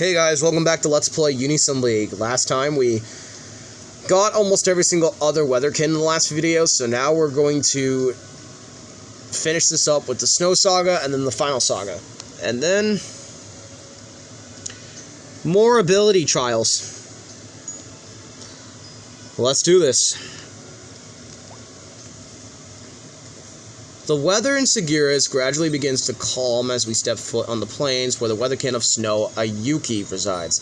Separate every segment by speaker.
Speaker 1: Hey guys, welcome back to Let's Play Unison League. Last time we got almost every single other weatherkin in the last few videos, so now we're going to finish this up with the Snow Saga and then the final saga. And then more ability trials. Let's do this. The weather in Sagiras gradually begins to calm as we step foot on the plains where the weatherkin of snow, Ayuki, resides.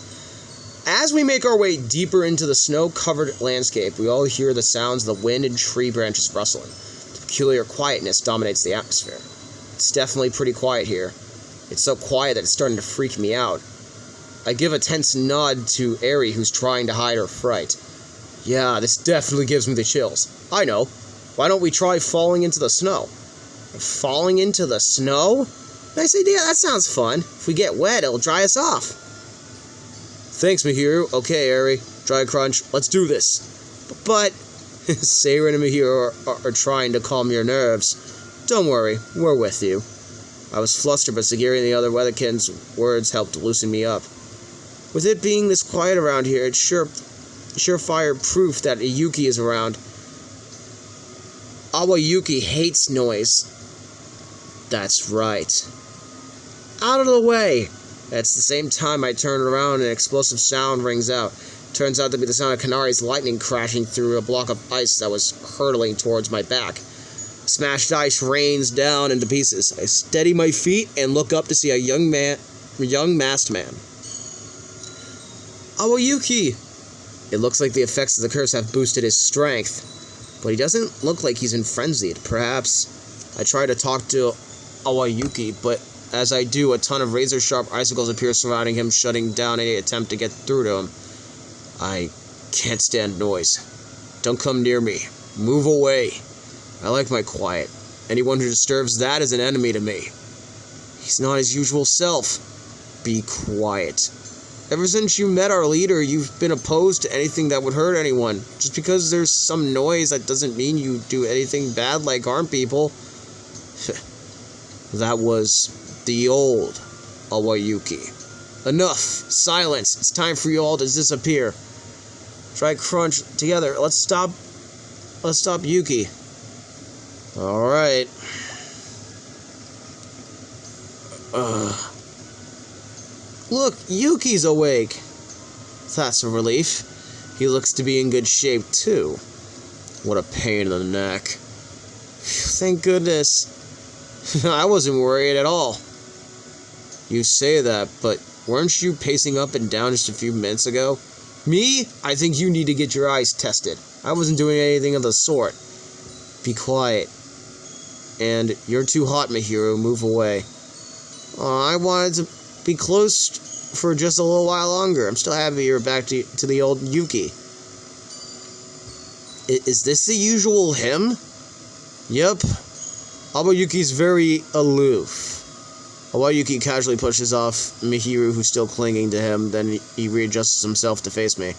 Speaker 1: As we make our way deeper into the snow-covered landscape, we all hear the sounds of the wind and tree branches rustling. The peculiar quietness dominates the atmosphere. It's definitely pretty quiet here. It's so quiet that it's starting to freak me out. I give a tense nod to Eri, who's trying to hide her fright. Yeah, this definitely gives me the chills. I know. Why don't we try falling into the snow? Falling into the snow? Nice idea, that sounds fun. If we get wet, it'll dry us off. Thanks, Mihiru. Okay, Eri. Dry crunch. Let's do this. But Seiren and Mihiru are trying to calm your nerves. Don't worry, we're with you. I was flustered, but Sagiri and the other weatherkin's words helped loosen me up. With it being this quiet around here, it's surefire proof that Ayuki is around. Awayuki hates noise. That's right. Out of the way! At the same time, I turn around and an explosive sound rings out. Turns out to be the sound of Kanari's lightning crashing through a block of ice that was hurtling towards my back. Smashed ice rains down into pieces. I steady my feet and look up to see a young masked man. Awayuki! It looks like the effects of the curse have boosted his strength, but he doesn't look like he's frenzied. Perhaps I try to talk to Awayuki, but as I do, a ton of razor-sharp icicles appear surrounding him, shutting down any attempt to get through to him. I can't stand noise. Don't come near me. Move away. I like my quiet. Anyone who disturbs that is an enemy to me. He's not his usual self. Be quiet. Ever since you met our leader, you've been opposed to anything that would hurt anyone. Just because there's some noise, that doesn't mean you do anything bad like harm people. That was the old Awayuki. Enough! Silence! It's time for you all to disappear. Try crunch together. Let's stop Yuki. Alright. Look, Yuki's awake. That's a relief. He looks to be in good shape, too. What a pain in the neck. Thank goodness. I wasn't worried at all. You say that, but weren't you pacing up and down just a few minutes ago? Me? I think you need to get your eyes tested. I wasn't doing anything of the sort. Be quiet. And you're too hot, Mihiru. Move away. I wanted to be close for just a little while longer. I'm still happy you're back to the old Yuki. Is this the usual him? Yep. Awayuki's very aloof. Awayuki casually pushes off Mihiru, who's still clinging to him, then he readjusts himself to face me.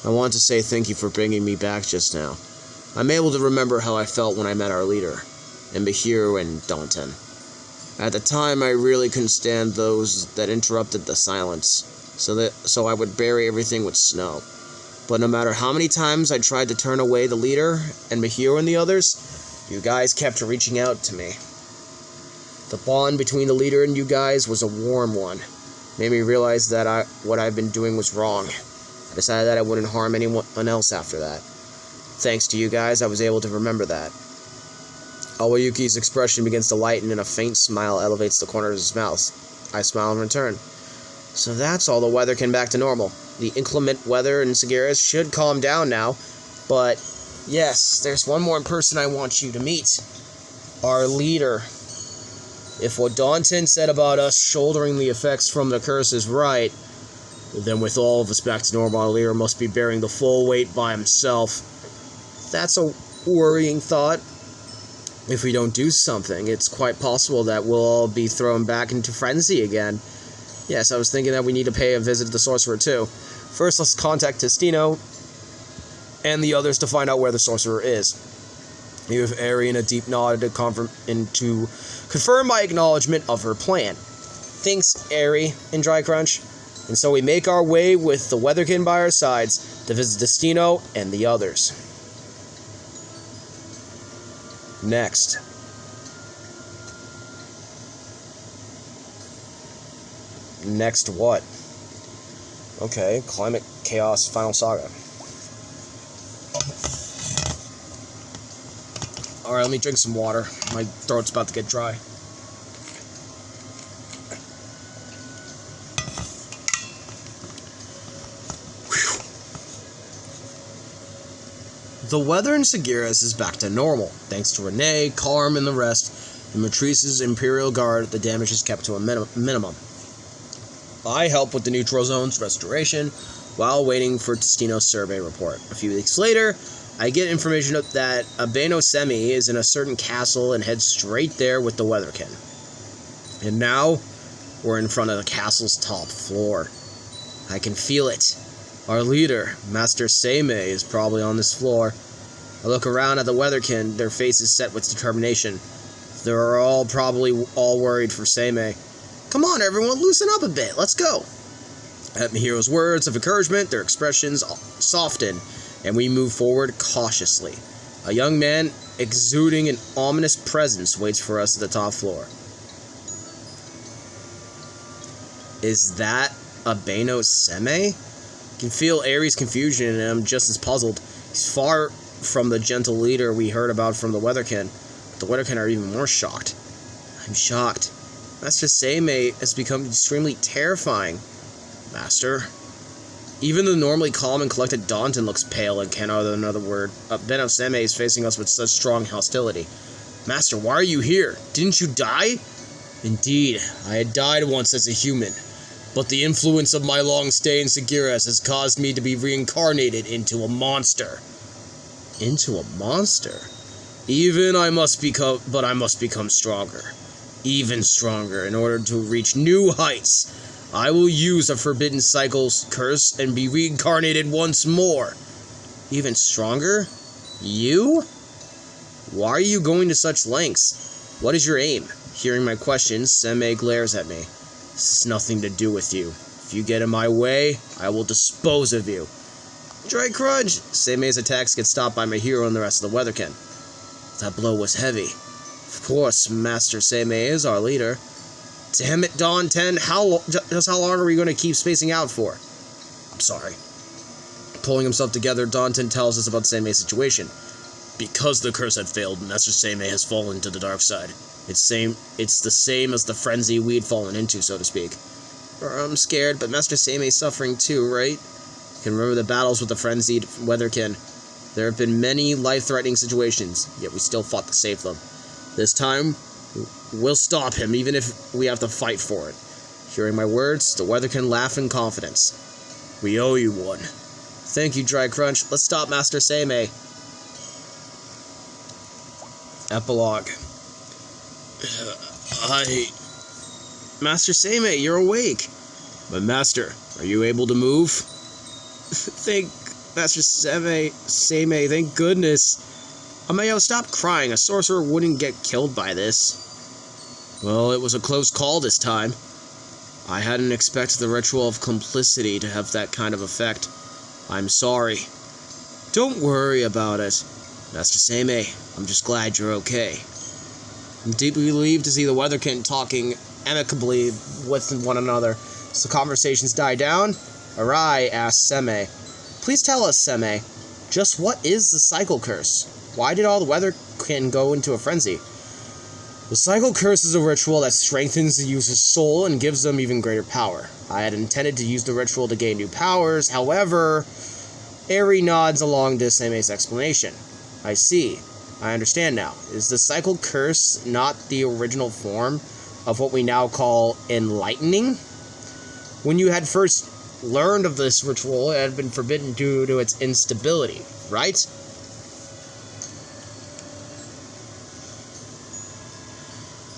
Speaker 1: I want to say thank you for bringing me back just now. I'm able to remember how I felt when I met our leader, and Mihiru and Danten. At the time, I really couldn't stand those that interrupted the silence, so I would bury everything with snow. But no matter how many times I tried to turn away the leader and Mihiru and the others, you guys kept reaching out to me. The bond between the leader and you guys was a warm one. Made me realize that what I've been doing was wrong. I decided that I wouldn't harm anyone else after that. Thanks to you guys, I was able to remember that. Awayuki's expression begins to lighten and a faint smile elevates the corner of his mouth. I smile in return. So that's all the weather came back to normal. The inclement weather in Sagiras should calm down now, but yes, there's one more person I want you to meet. Our leader. If what Danten said about us shouldering the effects from the curse is right, then with all of us back to normal, our leader must be bearing the full weight by himself. That's a worrying thought. If we don't do something, it's quite possible that we'll all be thrown back into frenzy again. Yes, I was thinking that we need to pay a visit to the sorcerer too. First, let's contact Testino and the others to find out where the sorcerer is. You have Eri in a deep nod to confirm my acknowledgement of her plan. Thanks, Eri, in Dry Crunch. And so we make our way with the Weatherkin by our sides to visit Destino and the others. Next. Next what? Okay, Climate Chaos Final Saga. Alright, let me drink some water. My throat's about to get dry. Whew. The weather in Seguirus is back to normal, thanks to Renee, Carm, and the rest. In Matrice's Imperial Guard, the damage is kept to a minimum. I help with the neutral zone's restoration while waiting for Destino's survey report. A few weeks later, I get information that Seimei is in a certain castle and head straight there with the Weatherkin. And now, we're in front of the castle's top floor. I can feel it. Our leader, Master Seimei, is probably on this floor. I look around at the Weatherkin, their faces set with determination. They're all probably worried for Seimei. Come on, everyone, loosen up a bit. Let's go. At Mihiro's words of encouragement, their expressions soften, and we move forward cautiously. A young man exuding an ominous presence waits for us at the top floor. Is that Seimei? I can feel Aries' confusion, and I'm just as puzzled. He's far from the gentle leader we heard about from the Weatherkin, but the Weatherkin are even more shocked. I'm shocked. Master Seimei has become extremely terrifying. Master? Even the normally calm and collected Danton looks pale and can't utter another word. Seimei is facing us with such strong hostility. Master, why are you here? Didn't you die? Indeed, I had died once as a human, but the influence of my long stay in Seguirus has caused me to be reincarnated into a monster. Into a monster? I must become stronger. Even stronger in order to reach new heights. I will use a forbidden cycle's curse and be reincarnated once more. Even stronger? You? Why are you going to such lengths? What is your aim? Hearing my questions, Seimei glares at me. This has nothing to do with you. If you get in my way, I will dispose of you. Dry crunch! Seimei's attacks get stopped by Mihiro and the rest of the Weatherkin. That blow was heavy. Of course, Master Seimei is our leader. Damn it, Dawn 10, how long are we going to keep spacing out for? I'm sorry. Pulling himself together, Dawn 10 tells us about Seimei's situation. Because the curse had failed, Master Seimei has fallen to the dark side. It's the same as the frenzy we'd fallen into, so to speak. I'm scared, but Master Seimei's suffering too, right? You can remember the battles with the frenzied Weatherkin. There have been many life-threatening situations, yet we still fought to save them. This time, we'll stop him, even if we have to fight for it. Hearing my words, the Weatherkin laugh in confidence. We owe you one. Thank you, Dry Crunch. Let's stop Master Seimei. Epilogue. Master Seimei, you're awake. But Master, are you able to move? Master Seimei, thank goodness. Ameo, stop crying. A sorcerer wouldn't get killed by this. Well, it was a close call this time. I hadn't expected the ritual of complicity to have that kind of effect. I'm sorry. Don't worry about it. Master Seimei, I'm just glad you're okay. I'm deeply relieved to see the Weatherkin talking amicably with one another. As the conversations die down, Arai asks Seimei, Please tell us, Seimei, just what is the cycle curse? Why did all the Weatherkin go into a frenzy? The cycle curse is a ritual that strengthens the user's soul and gives them even greater power. I had intended to use the ritual to gain new powers, however, Eri nods along to Seimei's explanation. I see. I understand now. Is the cycle curse not the original form of what we now call enlightening? When you had first learned of this ritual, it had been forbidden due to its instability, right?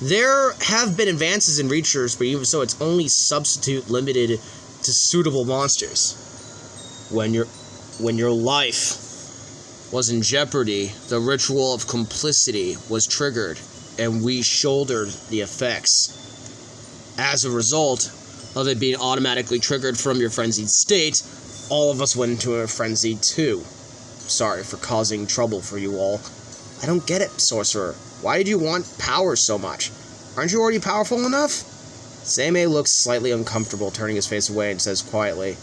Speaker 1: There have been advances in Reachers, but even so, it's only substitute limited to suitable monsters. When your life was in jeopardy, the ritual of complicity was triggered, and we shouldered the effects. As a result, of it being automatically triggered from your frenzied state, all of us went into a frenzy too. Sorry for causing trouble for you all. I don't get it, sorcerer. Why did you want power so much? Aren't you already powerful enough? Seimei looks slightly uncomfortable, turning his face away, and says quietly,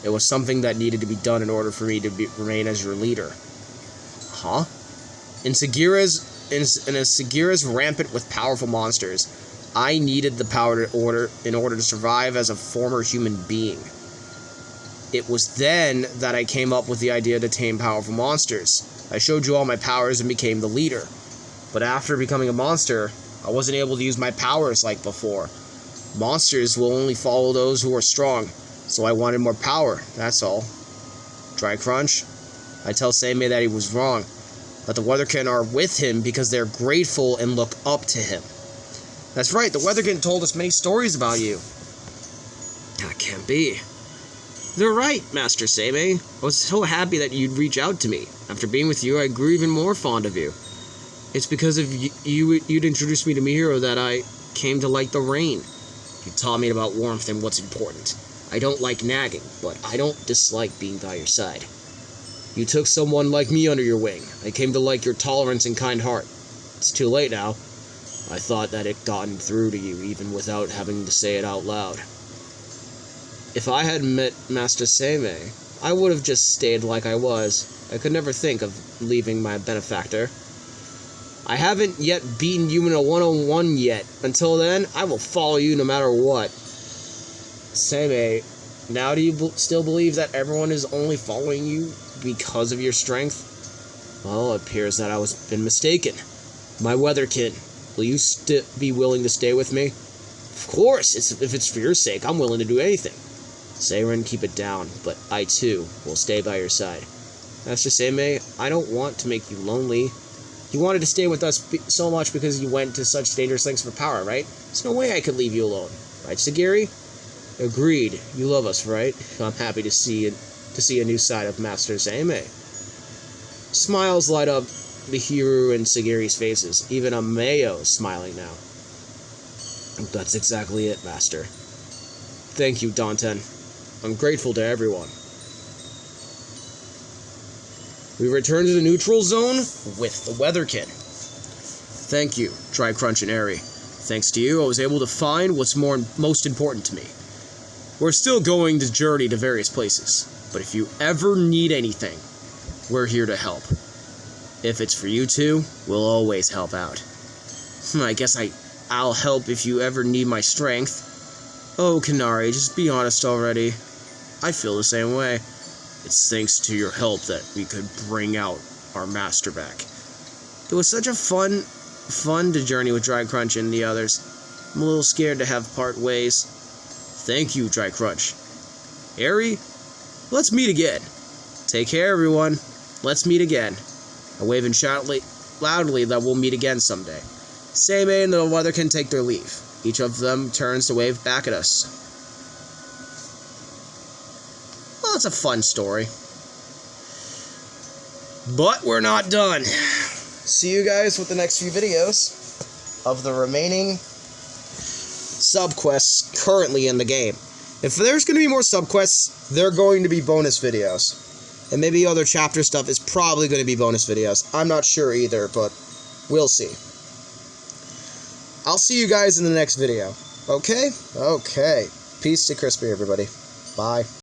Speaker 1: "It was something that needed to be done in order for me to remain as your leader." Huh? In Sagira's rampant with powerful monsters, I needed the power in order to survive as a former human being. It was then that I came up with the idea to tame powerful monsters. I showed you all my powers and became the leader. But after becoming a monster, I wasn't able to use my powers like before. Monsters will only follow those who are strong, so I wanted more power, that's all. Dry Crunch? I tell Seimei that he was wrong, that the Weatherkin are with him because they're grateful and look up to him. That's right, the Weatherkin told us many stories about you. That can't be. They're right, Master Seimei. I was so happy that you'd reach out to me. After being with you, I grew even more fond of you. It's because of you'd introduced me to Mihiro that I came to like the rain. You taught me about warmth and what's important. I don't like nagging, but I don't dislike being by your side. You took someone like me under your wing. I came to like your tolerance and kind heart. It's too late now. I thought that it gotten through to you even without having to say it out loud. If I had met Master Seimei, I would have just stayed like I was. I could never think of leaving my benefactor. I haven't yet beaten you in a one-on-one yet. Until then, I will follow you no matter what. Seimei, now do you still believe that everyone is only following you because of your strength? Well, it appears that I was been mistaken. My Weatherkin, will you be willing to stay with me? Of course, if it's for your sake, I'm willing to do anything. Seiren, keep it down, but I too will stay by your side. Master Seimei, I don't want to make you lonely. You wanted to stay with us so much because you went to such dangerous lengths for power, right? There's no way I could leave you alone. Right, Sagiri? Agreed. You love us, right? I'm happy to see a new side of Master Seimei. Smiles light up Mihiru and Sagiri's faces. Even Ameo is smiling now. That's exactly it, Master. Thank you, Danten. I'm grateful to everyone. We return to the neutral zone with the Weatherkin. Thank you, Dry Crunch and Airy. Thanks to you, I was able to find what's most important to me. We're still going to journey to various places, but if you ever need anything, we're here to help. If it's for you two, we'll always help out. I guess I'll help if you ever need my strength. Oh, Kanari, just be honest already. I feel the same way. It's thanks to your help that we could bring out our master back. It was such a fun to journey with Dry Crunch and the others. I'm a little scared to have part ways. Thank you, Dry Crunch. Airy, let's meet again. Take care, everyone. Let's meet again. I wave and shout loudly that we'll meet again someday. Seimei and the Weatherkin take their leave. Each of them turns to wave back at us. Well, it's a fun story. But we're not done. See you guys with the next few videos of the remaining subquests currently in the game. If there's going to be more subquests, they're going to be bonus videos. And maybe other chapter stuff is probably going to be bonus videos. I'm not sure either, but we'll see. I'll see you guys in the next video. Okay? Okay. Peace to Crispy, everybody. Bye.